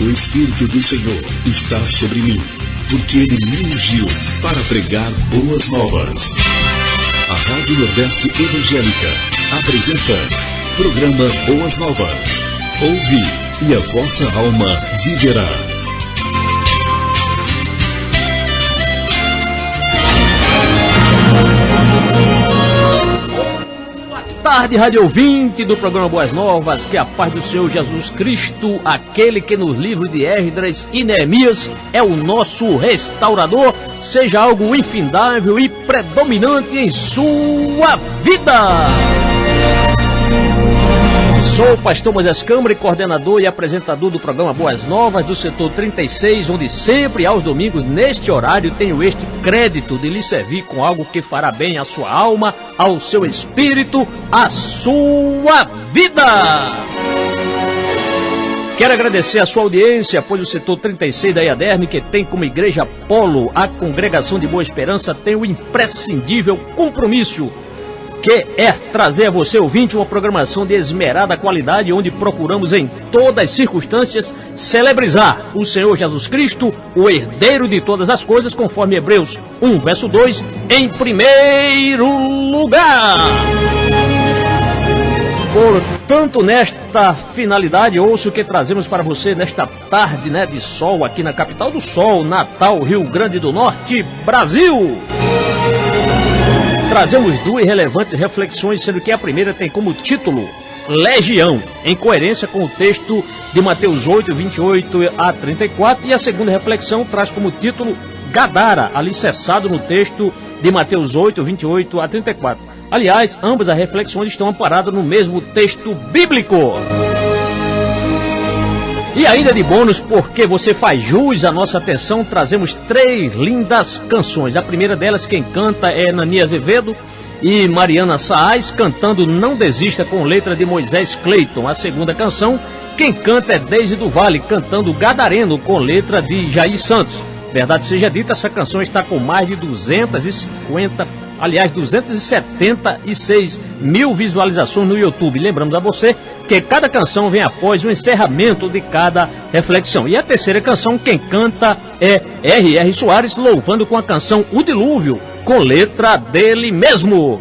O Espírito do Senhor está sobre mim, porque Ele me ungiu para pregar boas novas. A Rádio Nordeste Evangélica apresenta programa Boas Novas. Ouve e a vossa alma viverá. Boa tarde, rádio ouvinte do programa Boas Novas, que a paz do Senhor Jesus Cristo, aquele que nos livros de Esdras e Neemias é o nosso restaurador, seja algo infindável e predominante em sua vida. Sou o pastor Moisés Câmara, coordenador e apresentador do programa Boas Novas do setor 36, onde sempre aos domingos, neste horário, tenho este crédito de lhe servir com algo que fará bem à sua alma, ao seu espírito, à sua vida. Quero agradecer a sua audiência, pois o setor 36 da IADERM, que tem como igreja polo a Congregação de Boa Esperança, tem o imprescindível compromisso que é trazer a você, ouvinte, uma programação de esmerada qualidade, onde procuramos em todas as circunstâncias celebrizar o Senhor Jesus Cristo, o herdeiro de todas as coisas, conforme Hebreus 1, verso 2, em primeiro lugar. Portanto, nesta finalidade, ouço o que trazemos para você nesta tarde, de sol, aqui na capital do sol, Natal, Rio Grande do Norte, Brasil. Trazemos duas relevantes reflexões, sendo que a primeira tem como título Legião, em coerência com o texto de Mateus 8, 28 a 34, e a segunda reflexão traz como título Gadara, alicerçado no texto de Mateus 8, 28 a 34. Aliás, ambas as reflexões estão amparadas no mesmo texto bíblico. E ainda de bônus, porque você faz jus à nossa atenção, trazemos três lindas canções. A primeira delas, quem canta é Nani Azevedo e Mariana Saaz, cantando Não Desista, com letra de Moisés Cleiton. A segunda canção, quem canta é Deise do Vale, cantando Gadareno, com letra de Jair Santos. Verdade seja dita, essa canção está com mais de 276 mil visualizações no YouTube. Lembramos a você que cada canção vem após o encerramento de cada reflexão. E a terceira canção, quem canta é R.R. Soares, louvando com a canção O Dilúvio, com letra dele mesmo.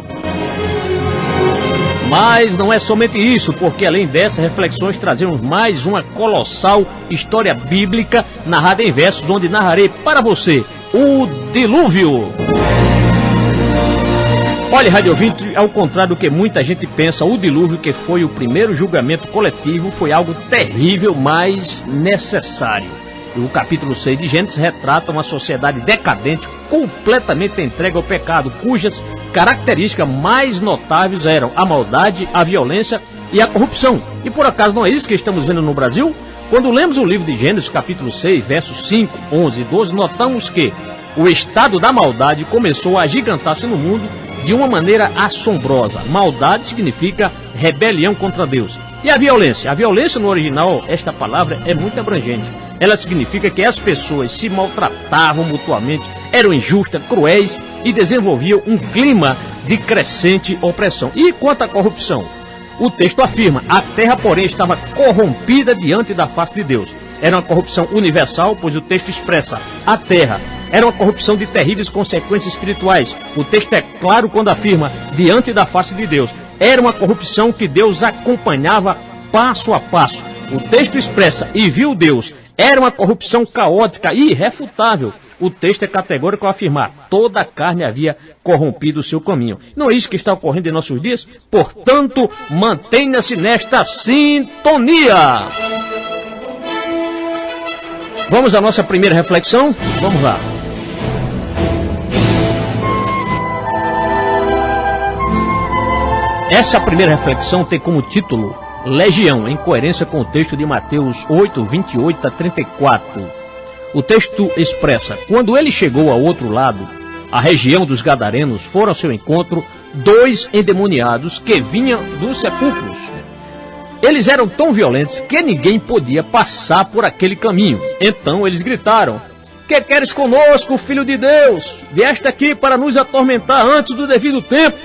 Mas não é somente isso, porque além dessas reflexões trazemos mais uma colossal história bíblica narrada em versos, onde narrarei para você o dilúvio. Olha, rádio ouvinte, ao contrário do que muita gente pensa, o dilúvio, que foi o primeiro julgamento coletivo, foi algo terrível, mas necessário. E o capítulo 6 de Gênesis retrata uma sociedade decadente, completamente entregue ao pecado, cujas características mais notáveis eram a maldade, a violência e a corrupção. E por acaso não é isso que estamos vendo no Brasil? Quando lemos o livro de Gênesis, capítulo 6, versos 5, 11 e 12, notamos que o estado da maldade começou a agigantar-se no mundo de uma maneira assombrosa. Maldade significa rebelião contra Deus. E a violência? A violência, no original, esta palavra é muito abrangente. Ela significa que as pessoas se maltratavam mutuamente, eram injustas, cruéis e desenvolviam um clima de crescente opressão. E quanto à corrupção? O texto afirma: a terra, porém, estava corrompida diante da face de Deus. Era uma corrupção universal, pois o texto expressa a terra. Era uma corrupção de terríveis consequências espirituais. O texto é claro quando afirma diante da face de Deus. Era uma corrupção que Deus acompanhava passo a passo. O texto expressa e viu Deus. Era uma corrupção caótica e irrefutável. O texto é categórico ao afirmar: toda a carne havia corrompido o seu caminho. Não é isso que está ocorrendo em nossos dias? Portanto, mantenha-se nesta sintonia. Vamos à nossa primeira reflexão? Vamos lá. Essa primeira reflexão tem como título Legião, em coerência com o texto de Mateus 8, 28 a 34. O texto expressa: quando ele chegou ao outro lado, a região dos Gadarenos, foram ao seu encontro dois endemoniados que vinham dos sepulcros. Eles eram tão violentos que ninguém podia passar por aquele caminho. Então eles gritaram: que queres conosco, filho de Deus? Vieste aqui para nos atormentar antes do devido tempo.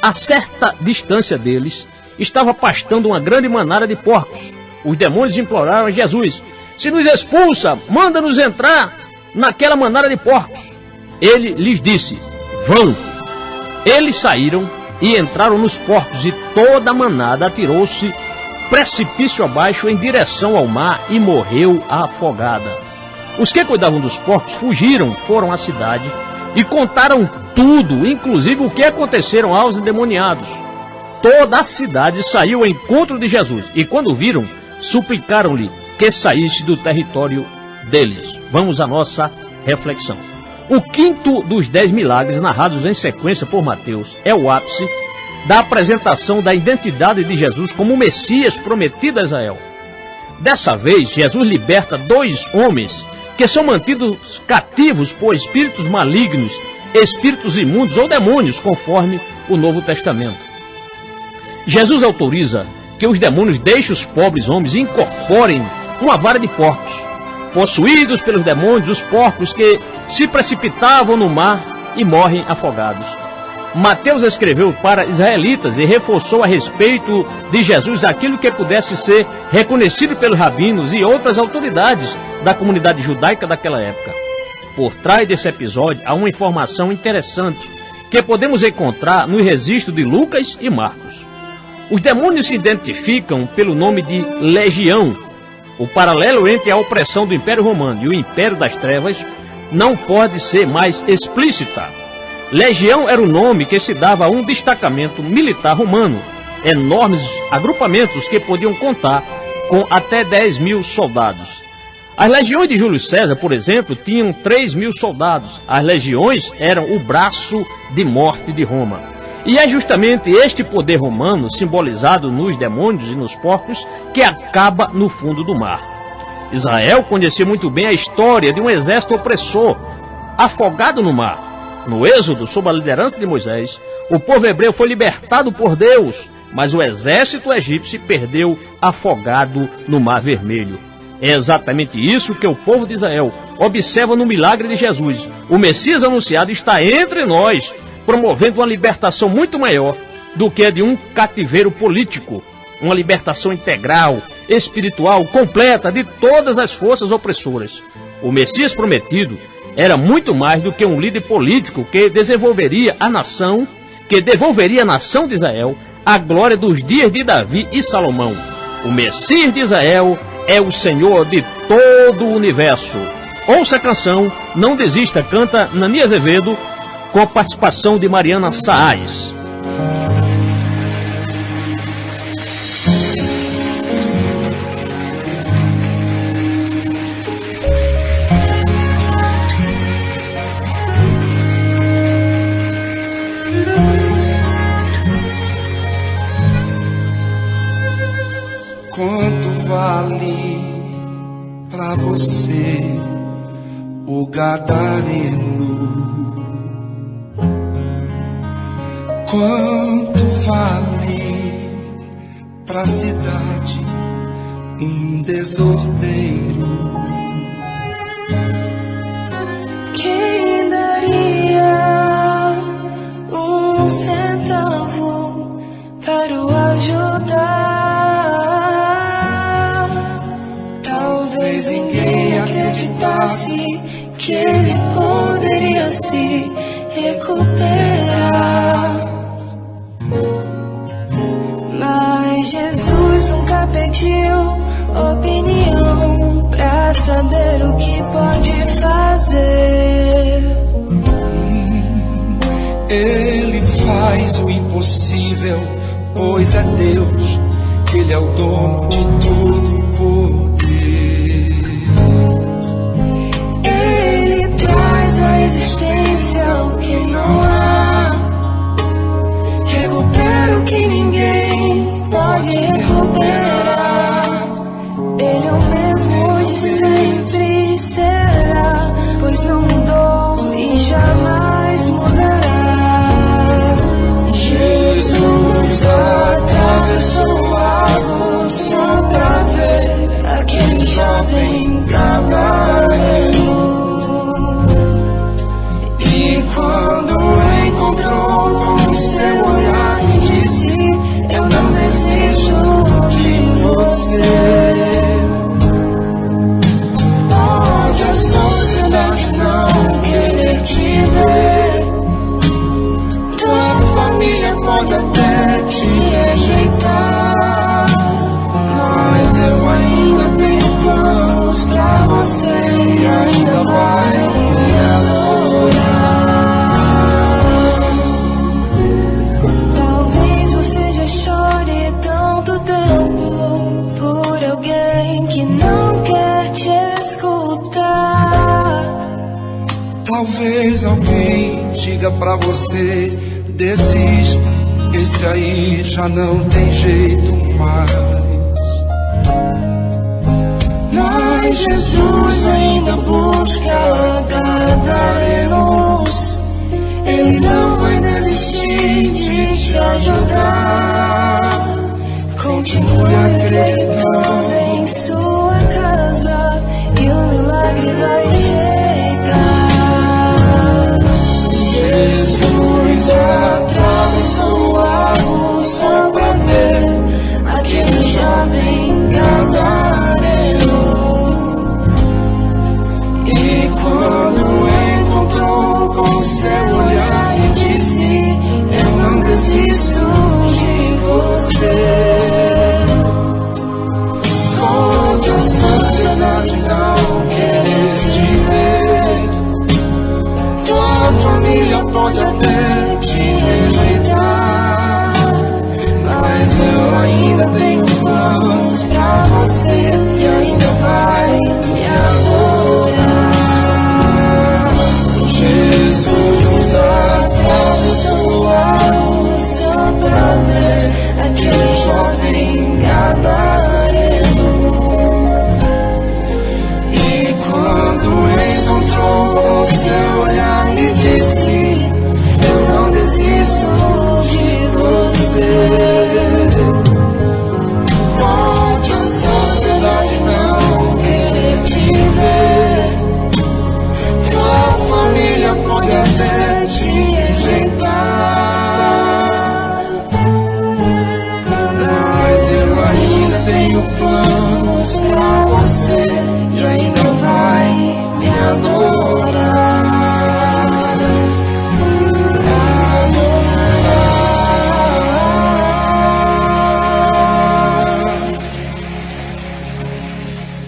A certa distância deles estava pastando uma grande manada de porcos. Os demônios imploraram a Jesus: se nos expulsa, manda-nos entrar naquela manada de porcos. Ele lhes disse: vão. Eles saíram e entraram nos porcos, e toda a manada atirou-se precipício abaixo em direção ao mar e morreu afogada. Os que cuidavam dos porcos fugiram, foram à cidade e contaram tudo, inclusive o que aconteceram aos endemoniados. Toda a cidade saiu ao encontro de Jesus, e quando o viram, suplicaram-lhe que saísse do território deles. Vamos à nossa reflexão. O quinto dos 10 milagres narrados em sequência por Mateus é o ápice da apresentação da identidade de Jesus como o Messias prometido a Israel. Dessa vez, Jesus liberta 2 homens que são mantidos cativos por espíritos malignos, espíritos imundos ou demônios, conforme o Novo Testamento. Jesus autoriza que os demônios deixem os pobres homens e incorporem uma vara de porcos. Possuídos pelos demônios, os porcos que se precipitavam no mar e morrem afogados. Mateus escreveu para israelitas e reforçou a respeito de Jesus aquilo que pudesse ser reconhecido pelos rabinos e outras autoridades da comunidade judaica daquela época. Por trás desse episódio há uma informação interessante que podemos encontrar no registro de Lucas e Marcos. Os demônios se identificam pelo nome de legião. O paralelo entre a opressão do Império Romano e o Império das Trevas não pode ser mais explícita. Legião era o nome que se dava a um destacamento militar romano, enormes agrupamentos que podiam contar com até 10.000 soldados. As legiões de Júlio César, por exemplo, tinham 3.000 soldados. As legiões eram o braço de morte de Roma. E é justamente este poder romano, simbolizado nos demônios e nos porcos, que acaba no fundo do mar. Israel conhecia muito bem a história de um exército opressor, afogado no mar. No Êxodo, sob a liderança de Moisés, o povo hebreu foi libertado por Deus, mas o exército egípcio se perdeu afogado no Mar Vermelho. É exatamente isso que o povo de Israel observa no milagre de Jesus. O Messias anunciado está entre nós, promovendo uma libertação muito maior do que a de um cativeiro político. Uma libertação integral, espiritual, completa de todas as forças opressoras. O Messias prometido era muito mais do que um líder político que devolveria à nação de Israel a glória dos dias de Davi e Salomão. O Messias de Israel é o Senhor de todo o universo. Ouça a canção Não Desista, canta Nani Azevedo, com a participação de Mariana Saaz. Quanto vale pra você o Gadareno? Quanto vale pra cidade um desordeiro? Quem daria um centavo para o ajudar? Talvez ninguém acreditasse que ele poderia se recuperar. Mas Jesus nunca pediu opinião pra saber o que pode fazer. Ele faz o impossível, pois é Deus, Ele é o dono de todo o poder. Ele traz à existência o que não há, recupera o que ninguém pode recuperar. Ele é o mesmo de sempre e será, pois não mudou e jamais mudará. Jesus atravessou o lago só pra ver aquele jovem gadareno. E quando encontrou com seu olhar me disse: eu não desisto de você. Talvez alguém diga pra você: desista, esse aí já não tem jeito mais. Mas Jesus ainda busca gadarenos. Ele não vai desistir de te ajudar. Continue acreditando em sua casa e o milagre vai chegar. Jesus atravessou o lago só pra ver aquele jovem gadareno. E quando encontrou com seu olhar e disse: eu não desisto de você. Pode a sociedade não querer te ver, tua família pode até te rejeitar, mas eu ainda tenho planos pra você e ainda vai me adorar. Jesus atravessou o lago só pra ver aquele jovem gadareno. E quando encontrou com seu olhar, me disse: eu não desisto de você. Pode a sociedade não querer te ver, tua família pode até te rejeitar, mas eu ainda tenho planos pra você e ainda vai me adorar.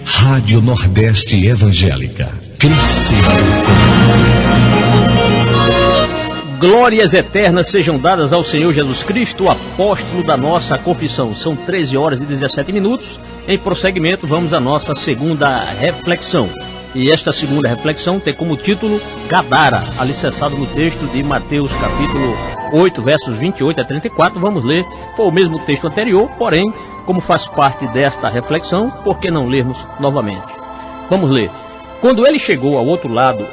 Rádio Nordeste Evangélica. Crescendo com você. Glórias eternas sejam dadas ao Senhor Jesus Cristo, o apóstolo da nossa confissão. São 13 horas e 17 minutos. Em prosseguimento, vamos à nossa segunda reflexão. E esta segunda reflexão tem como título Gadara, alicerçado no texto de Mateus capítulo 8, versos 28 a 34. Vamos ler, foi o mesmo texto anterior, porém, como faz parte desta reflexão, por que não lermos novamente? Vamos ler. Quando ele chegou ao outro lado,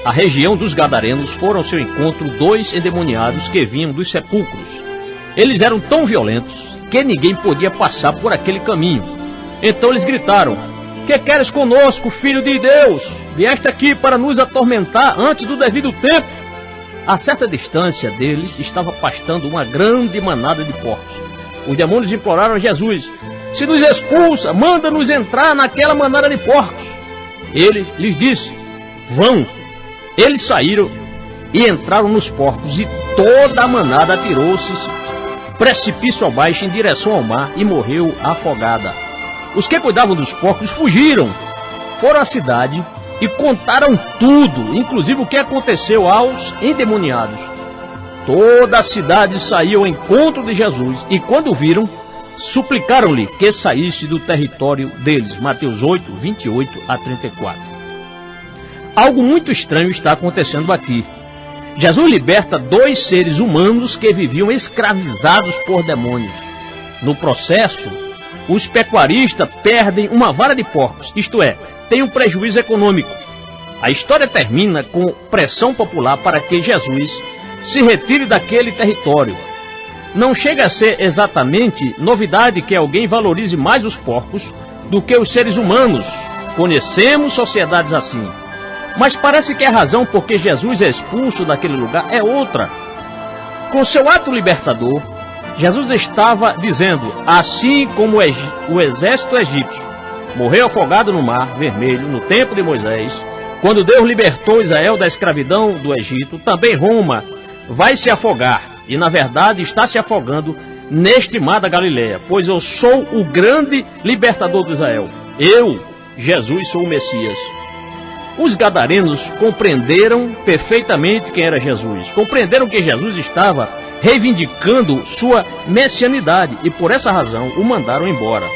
a região dos Gadarenos, foram ao seu encontro 2 endemoniados que vinham dos sepulcros. Eles eram tão violentos que ninguém podia passar por aquele caminho. Então eles gritaram: que queres conosco, filho de Deus? Vieste aqui para nos atormentar antes do devido tempo? A certa distância deles estava pastando uma grande manada de porcos. Os demônios imploraram a Jesus: se nos expulsa, manda-nos entrar naquela manada de porcos. Ele lhes disse: vão. Eles saíram e entraram nos porcos, e toda a manada atirou-se precipício abaixo em direção ao mar e morreu afogada. Os que cuidavam dos porcos fugiram, foram à cidade e contaram tudo, inclusive o que aconteceu aos endemoniados. Toda a cidade saiu ao encontro de Jesus e, quando o viram, suplicaram-lhe que saísse do território deles. Mateus 8, 28 a 34. Algo muito estranho está acontecendo aqui. Jesus liberta 2 seres humanos que viviam escravizados por demônios. No processo, os pecuaristas perdem uma vara de porcos, isto é, tem um prejuízo econômico. A história termina com pressão popular para que Jesus se retire daquele território. Não chega a ser exatamente novidade que alguém valorize mais os porcos do que os seres humanos. Conhecemos sociedades assim. Mas parece que a razão por que Jesus é expulso daquele lugar é outra. Com seu ato libertador, Jesus estava dizendo: assim como o exército egípcio morreu afogado no Mar Vermelho no tempo de Moisés, quando Deus libertou Israel da escravidão do Egito, também Roma vai se afogar, e na verdade está se afogando neste mar da Galileia, pois eu sou o grande libertador de Israel. Eu, Jesus, sou o Messias. Os gadarenos compreenderam perfeitamente quem era Jesus. Compreenderam que Jesus estava reivindicando sua messianidade e por essa razão o mandaram embora.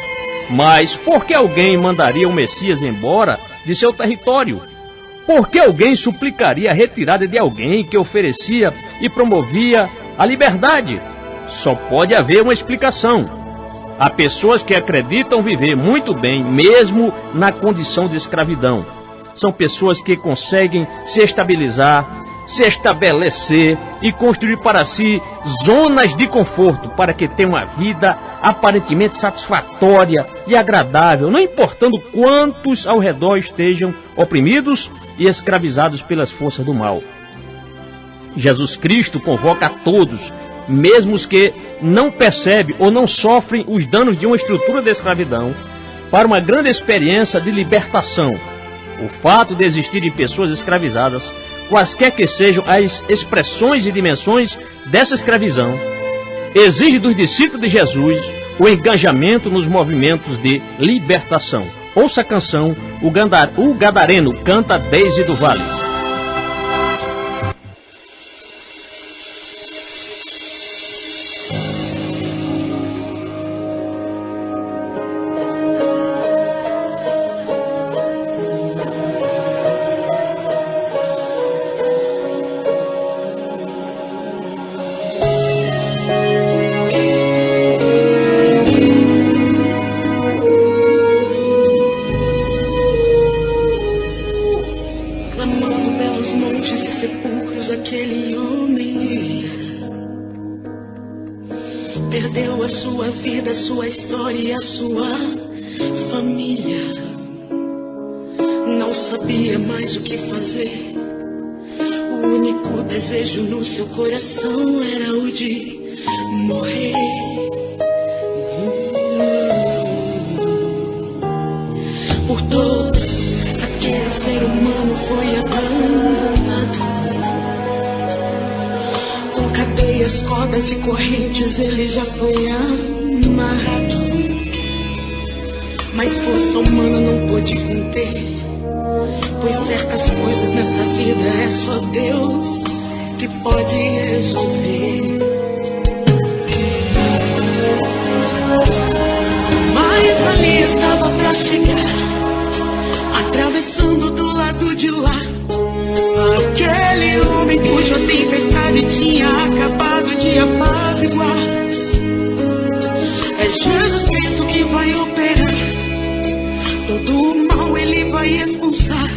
Mas por que alguém mandaria o Messias embora de seu território? Por que alguém suplicaria a retirada de alguém que oferecia e promovia a liberdade? Só pode haver uma explicação. Há pessoas que acreditam viver muito bem, mesmo na condição de escravidão. São pessoas que conseguem se estabilizar, se estabelecer e construir para si zonas de conforto para que tenham uma vida aparentemente satisfatória e agradável, não importando quantos ao redor estejam oprimidos e escravizados pelas forças do mal. Jesus Cristo convoca a todos, mesmo os que não percebem ou não sofrem os danos de uma estrutura de escravidão, para uma grande experiência de libertação. O fato de existirem pessoas escravizadas, quaisquer que sejam as expressões e dimensões dessa escravidão, exige dos discípulos de Jesus o engajamento nos movimentos de libertação. Ouça a canção O Gadareno canta Deise do Vale. Perdeu a sua vida, a sua história, a sua família. Não sabia mais o que fazer. O único desejo no seu coração era o de morrer. Por todos, aquele ser humano foi abandonado. Com cadeias, cordas e correntes ele já foi amarrado. Mas força humana não pôde conter, pois certas coisas nesta vida é só Deus que pode resolver. Mas ali estava pra chegar, atravessando do lado de lá, aquele homem cuja tempestade tinha acabado de apaziguar. É Jesus Cristo que vai operar, todo o mal ele vai expulsar.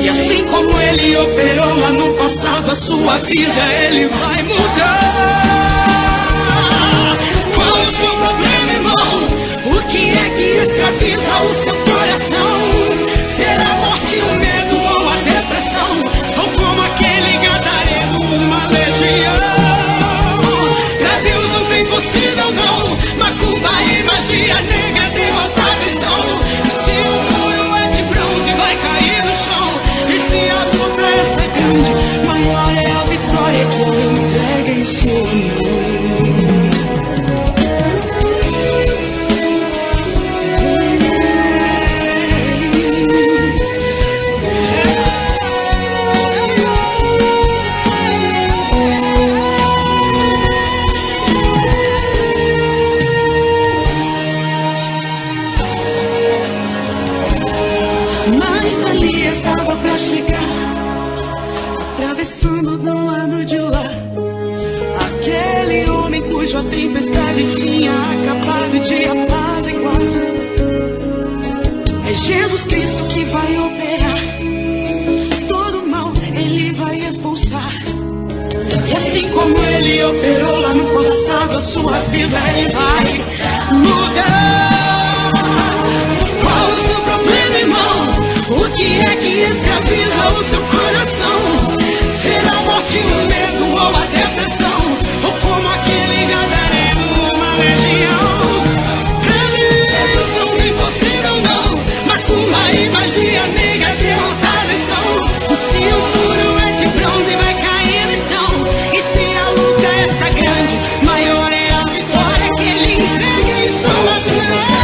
E assim como ele operou lá no passado, a sua vida ele vai mudar. Qual o seu problema, irmão? O que é que escraviza o seu coração? Será a morte, o medo ou a depressão? Ou como aquele gadareno, uma legião? Pra Deus não tem possível não, macumba e magia nega derrota a visão. Se o muro é de bronze vai cair no chão, e se a luta é grande, maior é a vitória que ele entrega em sua mão. Mas ali estava pra chegar, atravessando do lado de lá, aquele homem cuja tempestade tinha acabado de apaziguar. É Jesus Cristo que vai operar, todo mal ele vai expulsar. E assim como ele operou lá no passado, a sua vida ele vai mudar. Qual o seu problema, irmão? O que é que escraviza o seu coração? Será a morte, o medo ou a depressão? Ou como aquele gadareno, uma legião? Pra Deus não tem possível não, macumba e magia nega derrotar a visão. Se o muro é de bronze vai cair no chão, e se a luta está grande, maior é a vitória que ele entrega em suas mãos.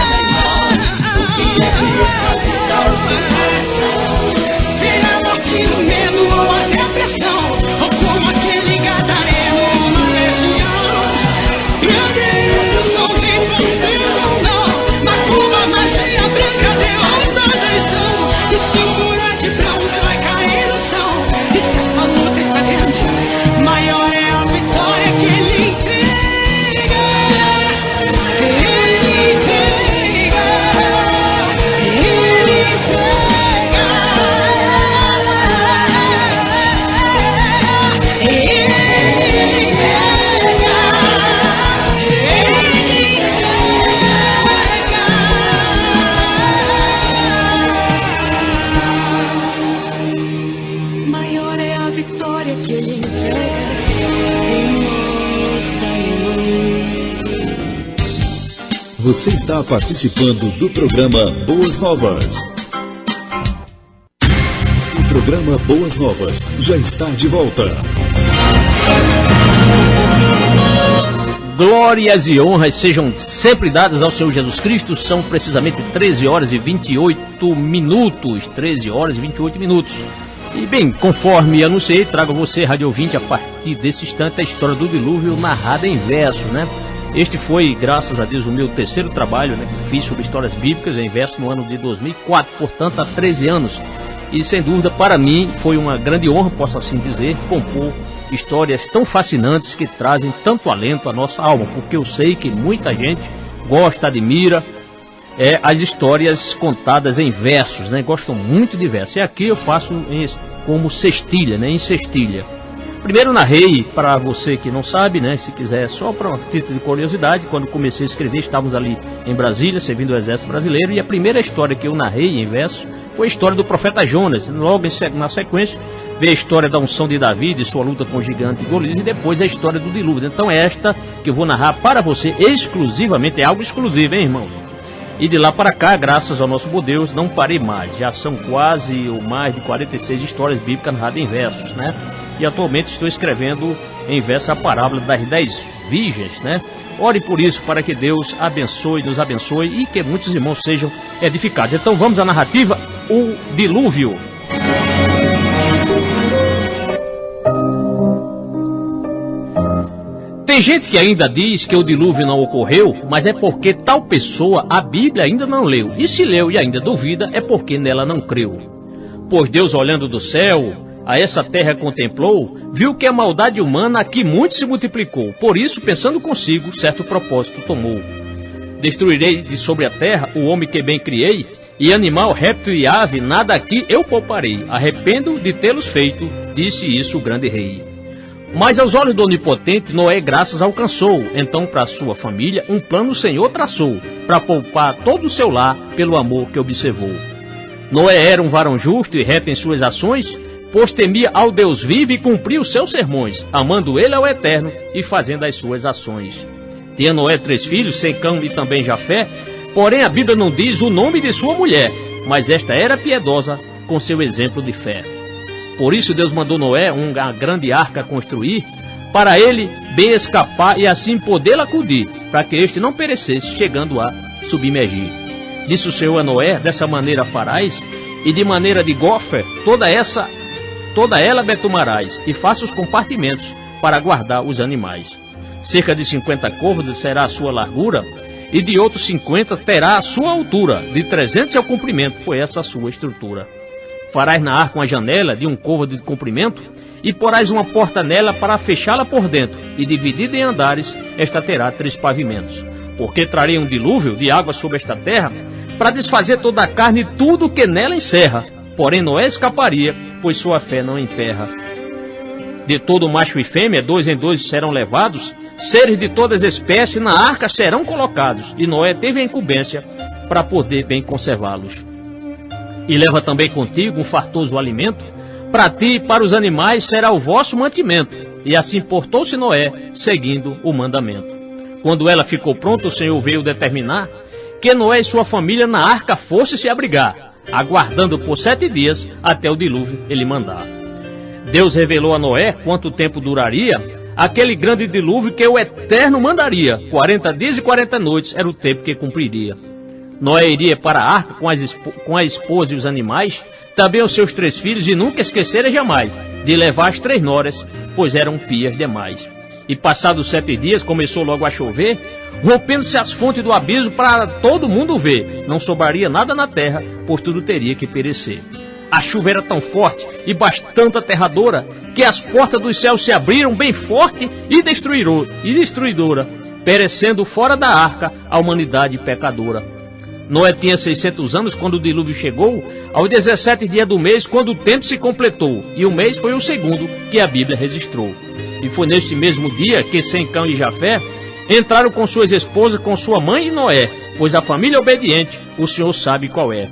Você está participando do programa Boas Novas. O programa Boas Novas já está de volta. Glórias e honras sejam sempre dadas ao Senhor Jesus Cristo. São precisamente 13 horas e 28 minutos. 13 horas e 28 minutos. E bem, conforme anunciei, trago a você, rádio ouvinte, a partir desse instante, a história do dilúvio narrada em verso, né? Este foi, graças a Deus, o meu terceiro trabalho, né, que fiz sobre histórias bíblicas em verso no ano de 2004, portanto, há 13 anos. E, sem dúvida, para mim, foi uma grande honra, posso assim dizer, compor histórias tão fascinantes que trazem tanto alento à nossa alma, porque eu sei que muita gente gosta, admira as histórias contadas em versos, né? Gostam muito de versos. E aqui eu faço como cestilha, né? Em cestilha. Primeiro narrei, para você que não sabe, né? Se quiser, só para um título de curiosidade, quando comecei a escrever, estávamos ali em Brasília, servindo o Exército Brasileiro, e a primeira história que eu narrei em verso foi a história do profeta Jonas. Logo na sequência, veio a história da unção de Davi, de sua luta com o gigante Golias, e depois a história do dilúvio. Então esta que eu vou narrar para você exclusivamente, é algo exclusivo, hein, irmãos? E de lá para cá, graças ao nosso bom Deus, não parei mais. Já são quase ou mais de 46 histórias bíblicas narradas em versos, né? E atualmente estou escrevendo em verso a parábola das 10 virgens, né? Ore por isso, para que Deus abençoe, nos abençoe e que muitos irmãos sejam edificados. Então vamos à narrativa, o dilúvio. Tem gente que ainda diz que o dilúvio não ocorreu, mas é porque tal pessoa a Bíblia ainda não leu. E se leu e ainda duvida, é porque nela não creu. Pois Deus, olhando do céu, a essa terra contemplou, viu que a maldade humana aqui muito se multiplicou. Por isso, pensando consigo, certo propósito tomou. Destruirei de sobre a terra o homem que bem criei, e animal, réptil e ave, nada aqui eu pouparei. Arrependo de tê-los feito, disse isso o grande rei. Mas aos olhos do Onipotente, Noé graças alcançou. Então para sua família um plano o Senhor traçou, para poupar todo o seu lar pelo amor que observou. Noé era um varão justo e reto em suas ações, pois temia ao Deus vivo e cumpria os seus sermões, amando ele ao Eterno e fazendo as suas ações. Tinha Noé 3 filhos, Sem, Cão e também Jafé, porém a Bíblia não diz o nome de sua mulher, mas esta era piedosa com seu exemplo de fé. Por isso Deus mandou Noé uma grande arca construir, para ele bem escapar e assim podê-la acudir, para que este não perecesse, chegando a submergir. Disse o Senhor a Noé, dessa maneira farás, e de maneira de gofer, toda ela betumarás, e faça os compartimentos para guardar os animais. Cerca de 50 côvados será a sua largura, e de outros 50 terá a sua altura, de 300 é o comprimento, foi essa a sua estrutura. Farás na arca uma janela de um côvado de comprimento, e porás uma porta nela para fechá-la por dentro, e dividida em andares, esta terá 3 pavimentos. Porque trarei um dilúvio de água sobre esta terra, para desfazer toda a carne e tudo que nela encerra. Porém Noé escaparia, pois sua fé não emperra. De todo macho e fêmea, 2 em 2 serão levados, seres de todas as espécies na arca serão colocados, e Noé teve a incumbência para poder bem conservá-los. E leva também contigo um fartoso alimento, para ti e para os animais será o vosso mantimento. E assim portou-se Noé, seguindo o mandamento. Quando ela ficou pronta, o Senhor veio determinar que Noé e sua família na arca fossem se abrigar, aguardando por 7 dias até o dilúvio ele mandar. Deus revelou a Noé quanto tempo duraria aquele grande dilúvio que o Eterno mandaria. 40 dias e 40 noites era o tempo que cumpriria. Noé iria para a arca com a esposa e os animais, também os seus 3 filhos, e nunca esquecera jamais de levar as 3 noras, pois eram pias demais. E passados 7 dias começou logo a chover, rompendo-se as fontes do abismo para todo mundo ver. Não sobraria nada na terra, pois tudo teria que perecer. A chuva era tão forte e bastante aterradora, que as portas dos céus se abriram bem forte e destruidora, perecendo fora da arca a humanidade pecadora. Noé tinha 600 anos quando o dilúvio chegou, aos 17 dias do mês, quando o tempo se completou, e o mês foi o segundo que a Bíblia registrou. E foi neste mesmo dia que Sem, Cão e Jafé entraram com suas esposas, com sua mãe e Noé, pois a família obediente, o Senhor sabe qual é.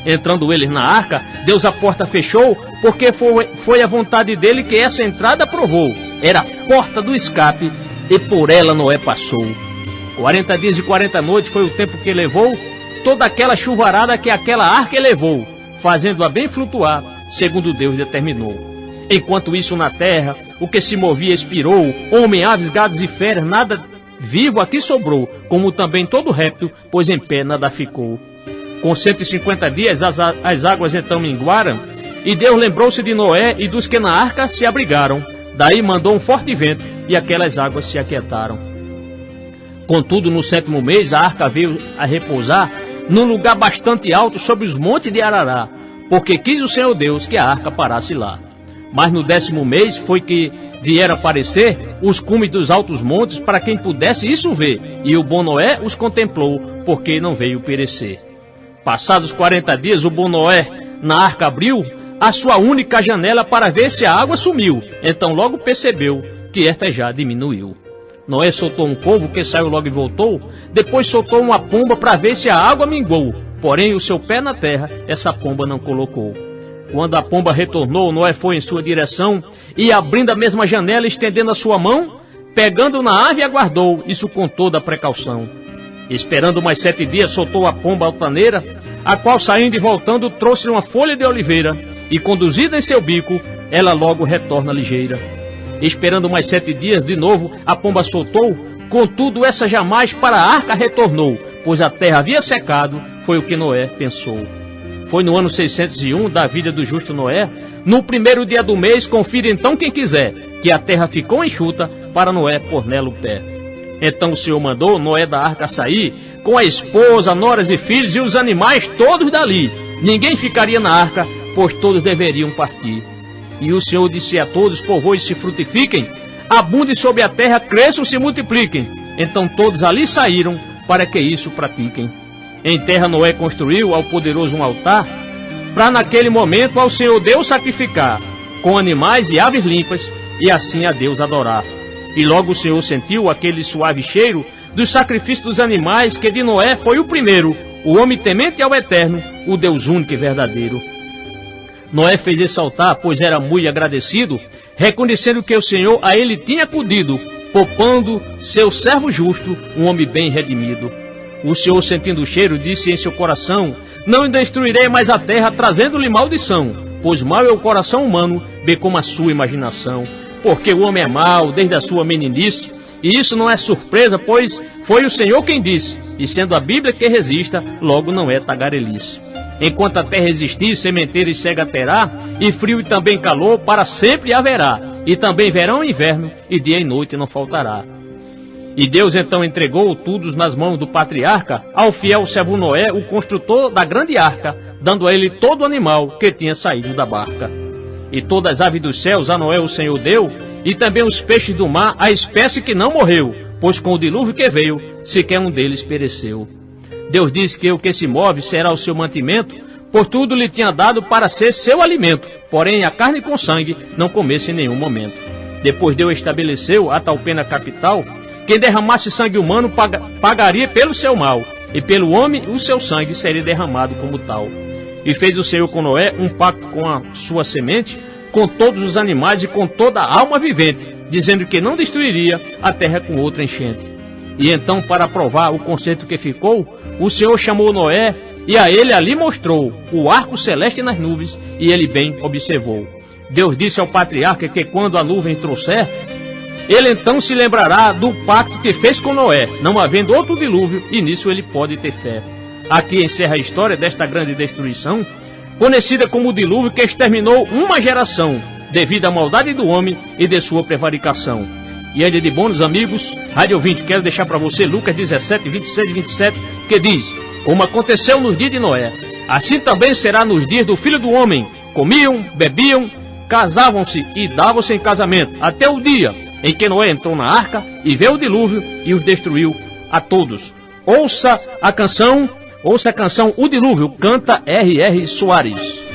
Entrando eles na arca, Deus a porta fechou, porque foi a vontade dele que essa entrada aprovou. Era a porta do escape, e por ela Noé passou. 40 dias e 40 noites foi o tempo que levou toda aquela chuvarada que aquela arca elevou, fazendo-a bem flutuar, segundo Deus determinou. Enquanto isso na terra, o que se movia expirou, homem, aves, gados e feras, nada vivo aqui sobrou, como também todo réptil, pois em pé nada ficou. Com 150 dias as águas então minguaram, e Deus lembrou-se de Noé e dos que na arca se abrigaram. Daí mandou um forte vento, e aquelas águas se aquietaram. Contudo, no 7º mês, a arca veio a repousar num lugar bastante alto sobre os montes de Arará, porque quis o Senhor Deus que a arca parasse lá. Mas no 10º mês foi que vieram aparecer os cumes dos altos montes para quem pudesse isso ver, e o bom Noé os contemplou, porque não veio perecer. Passados 40 dias, o bom Noé na arca abriu a sua única janela para ver se a água sumiu. Então logo percebeu que esta já diminuiu. Noé soltou um corvo que saiu logo e voltou. Depois soltou uma pomba para ver se a água mingou. Porém o seu pé na terra essa pomba não colocou. Quando a pomba retornou, Noé foi em sua direção e abrindo a mesma janela, estendendo a sua mão, pegando na ave aguardou, isso com toda a precaução. Esperando mais 7 dias, soltou a pomba altaneira, a qual saindo e voltando trouxe uma folha de oliveira, e conduzida em seu bico, ela logo retorna ligeira. Esperando mais 7 dias, de novo a pomba soltou, contudo essa jamais para a arca retornou, pois a terra havia secado, foi o que Noé pensou. Foi no ano 601 da vida do justo Noé, no 1º dia do mês, confira então quem quiser, que a terra ficou enxuta para Noé pôr nela o pé. Então o Senhor mandou Noé da arca sair, com a esposa, noras e filhos e os animais todos dali. Ninguém ficaria na arca, pois todos deveriam partir. E o Senhor disse a todos: povoem se frutifiquem, abundem sobre a terra, cresçam se multipliquem. Então todos ali saíram para que isso pratiquem. Em terra Noé construiu ao poderoso um altar, para naquele momento ao Senhor Deus sacrificar, com animais e aves limpas, e assim a Deus adorar. E logo o Senhor sentiu aquele suave cheiro dos sacrifícios dos animais, que de Noé foi o primeiro, o homem temente ao Eterno, o Deus único e verdadeiro. Noé fez esse altar, pois era muito agradecido, reconhecendo que o Senhor a ele tinha acudido, poupando seu servo justo, um homem bem redimido. O Senhor, sentindo o cheiro, disse em seu coração: não destruirei mais a terra, trazendo-lhe maldição, pois mau é o coração humano, bem como a sua imaginação. Porque o homem é mau desde a sua meninice, e isso não é surpresa, pois foi o Senhor quem disse, e sendo a Bíblia que resista, logo não é tagarelice. Enquanto a terra existir, sementeira e cega terá, e frio e também calor para sempre haverá, e também verão e inverno, e dia e noite não faltará. E Deus então entregou tudo nas mãos do patriarca, ao fiel servo Noé, o construtor da grande arca, dando a ele todo o animal que tinha saído da barca. E todas as aves dos céus a Noé o Senhor deu, e também os peixes do mar, a espécie que não morreu, pois com o dilúvio que veio, sequer um deles pereceu. Deus disse que o que se move será o seu mantimento, por tudo lhe tinha dado para ser seu alimento, porém a carne com sangue não comesse em nenhum momento. Depois Deus estabeleceu a tal pena capital: quem derramasse sangue humano pagaria pelo seu mal, e pelo homem o seu sangue seria derramado como tal. E fez o Senhor com Noé um pacto com a sua semente, com todos os animais e com toda a alma vivente, dizendo que não destruiria a terra com outra enchente. E então, para provar o conceito que ficou, o Senhor chamou Noé, e a ele ali mostrou o arco celeste nas nuvens, e ele bem observou. Deus disse ao patriarca que quando a nuvem trouxer, ele então se lembrará do pacto que fez com Noé, não havendo outro dilúvio, e nisso ele pode ter fé. Aqui encerra a história desta grande destruição, conhecida como o dilúvio que exterminou uma geração, devido à maldade do homem e de sua prevaricação. E ainda de bônus, amigos, Rádio Ouvinte, quero deixar para você Lucas 17, 26 e 27, que diz: como aconteceu nos dias de Noé, assim também será nos dias do Filho do Homem. Comiam, bebiam, casavam-se e davam-se em casamento, até o dia em que Noé entrou na arca e veio o dilúvio e os destruiu a todos. Ouça a canção O Dilúvio, canta R.R. Soares.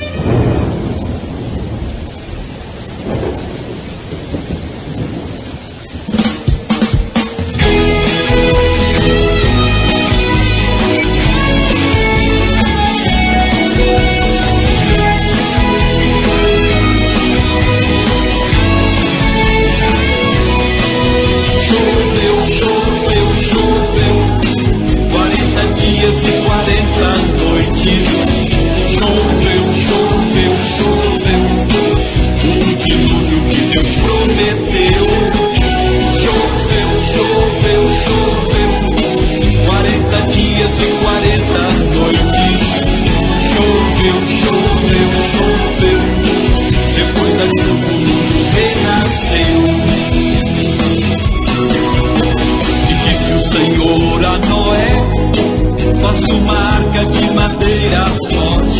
Choveu, choveu, choveu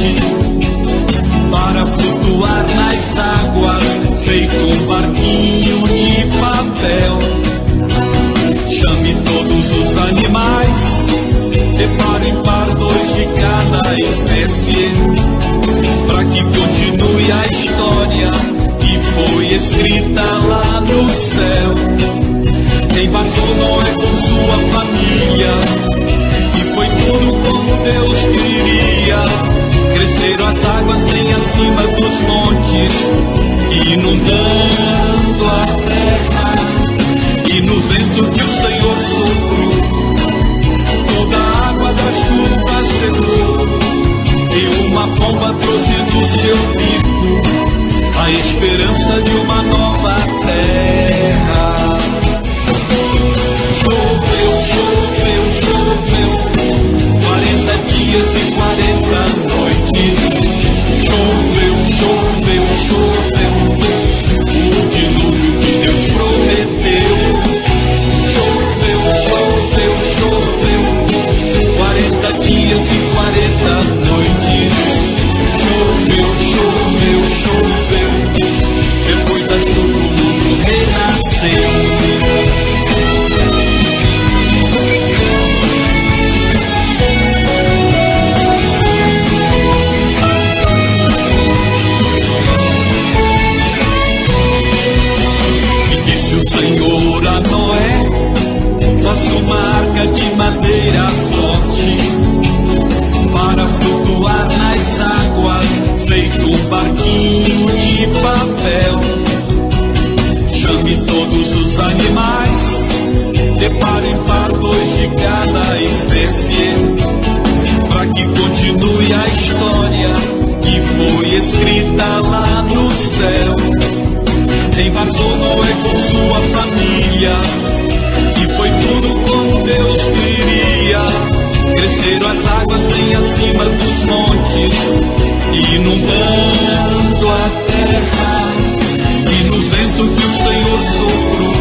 forte para flutuar nas águas, feito um barquinho de papel. Chame todos os animais, separe em par dois de cada espécie, para que continue a história que foi escrita lá no céu. Embarcou Noé com sua família, e foi tudo como Deus queria. Cresceram as águas bem acima dos montes, inundando a terra. E no vento que o Senhor soprou, toda a água da chuva secou. E uma pomba trouxe do seu bico a esperança de uma nova terra. Choveu, choveu, choveu, 40 dias e 40 noites. Choveu, choveu, choveu, o dilúvio que Deus prometeu. Choveu, choveu, choveu, 40 dias e 40 noites. Choveu, choveu, choveu, depois da chuva o mundo renasceu. Senhor a Noé, faça uma arca de madeira forte para flutuar nas águas, feito um barquinho de papel. Chame todos os animais, separem par dois de cada espécie, para que continue a história que foi escrita lá no céu. Embarcou Noé com sua família, e foi tudo como Deus queria. Cresceram as águas bem acima dos montes, inundando a terra. E no vento que o Senhor soprou,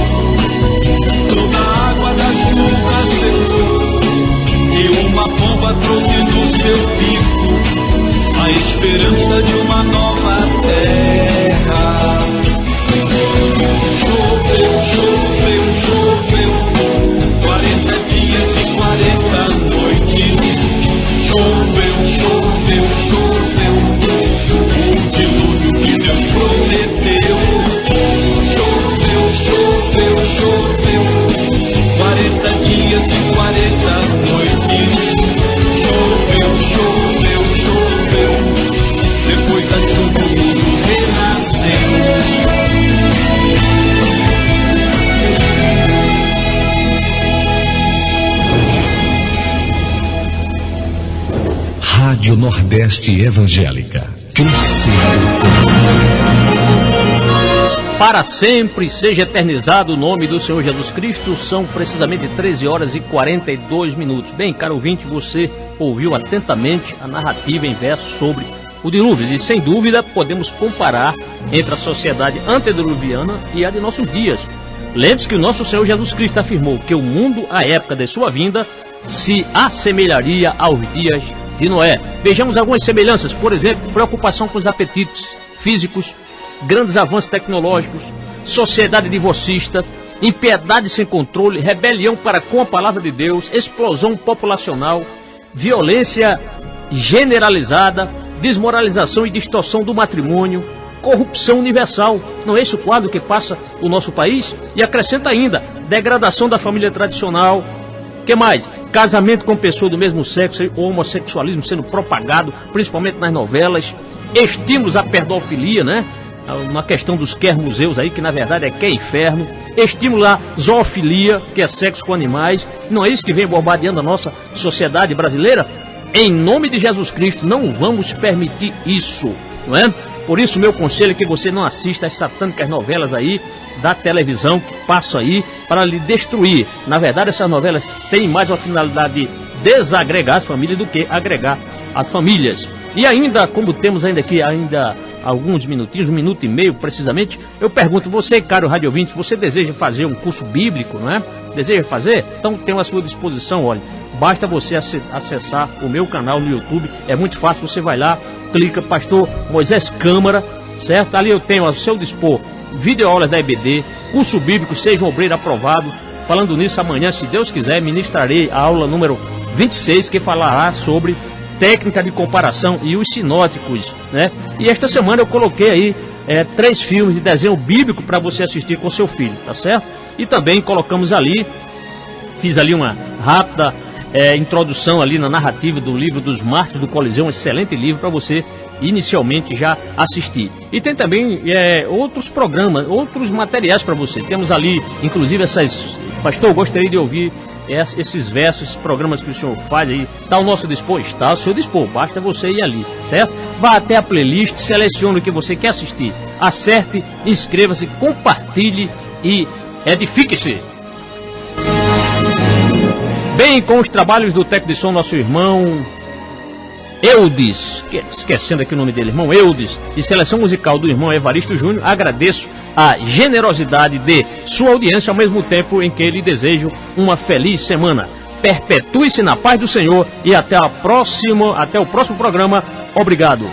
toda a água da chuva secou. E uma pomba trouxe do seu bico a esperança de uma nova terra. Choveu, choveu, choveu, 40 dias e 40 noites. Choveu, choveu, choveu, o dilúvio que Deus prometeu. Choveu, choveu, choveu, 40 dias e 40 noites. Choveu, choveu, choveu, depois da chuva o mundo renasceu. Rádio Nordeste Evangélica, crescendo com você. Para sempre seja eternizado o nome do Senhor Jesus Cristo. São precisamente 13 horas e 42 minutos. Bem, caro ouvinte, você ouviu atentamente a narrativa em verso sobre o dilúvio. E sem dúvida podemos comparar entre a sociedade antediluviana e a de nossos dias. Lembre-se que o nosso Senhor Jesus Cristo afirmou que o mundo, à época de sua vinda, se assemelharia aos dias de Noé. Vejamos algumas semelhanças, por exemplo, preocupação com os apetites físicos, grandes avanços tecnológicos, sociedade divorcista, impiedade sem controle, rebelião para com a palavra de Deus, explosão populacional, violência generalizada, desmoralização e distorção do matrimônio, corrupção universal. Não é esse o quadro que passa o nosso país? E acrescenta ainda, degradação da família tradicional. Que mais? Casamento com pessoa do mesmo sexo, o homossexualismo sendo propagado, principalmente nas novelas, estímulos à pedofilia, né? Na questão dos quer-museus aí, que na verdade é quer-inferno, estímulo à zoofilia, que é sexo com animais. Não é isso que vem bombardeando a nossa sociedade brasileira? Em nome de Jesus Cristo, não vamos permitir isso, não é? Por isso, meu conselho é que você não assista às satânicas novelas aí da televisão que passam aí para lhe destruir. Na verdade, essas novelas têm mais a finalidade de desagregar as famílias do que agregar as famílias. E ainda, como temos ainda aqui alguns minutinhos, 1 minuto e meio precisamente, eu pergunto, você, caro rádio ouvinte, você deseja fazer um curso bíblico, não é? Deseja fazer? Então, tenho à sua disposição, olha, basta você acessar o meu canal no YouTube, é muito fácil, você vai lá, clica, Pastor Moisés Câmara, certo? Ali eu tenho ao seu dispor videoaulas da EBD, curso bíblico, seja um obreiro aprovado. Falando nisso, amanhã, se Deus quiser, ministrarei a aula número 26, que falará sobre técnica de comparação e os sinóticos, né? E esta semana eu coloquei aí 3 filmes de desenho bíblico para você assistir com seu filho, tá certo? E também colocamos ali, fiz ali uma rápida introdução ali na narrativa do livro dos Mártires do Coliseu, um excelente livro para você inicialmente já assistir. E tem também outros programas, outros materiais para você. Temos ali, inclusive, pastor, eu gostaria de ouvir esses versos, esses programas que o senhor faz aí, está ao nosso dispor? Está ao seu dispor, basta você ir ali, certo? Vá até a playlist, selecione o que você quer assistir, acerte, inscreva-se, compartilhe e edifique-se. Bem, com os trabalhos do técnico de som, nosso irmão Eudes, esquecendo aqui o nome dele, irmão Eudes, e seleção musical do irmão Evaristo Júnior, agradeço a generosidade de sua audiência, ao mesmo tempo em que lhe desejo uma feliz semana. Perpetue-se na paz do Senhor e até o próximo programa. Obrigado.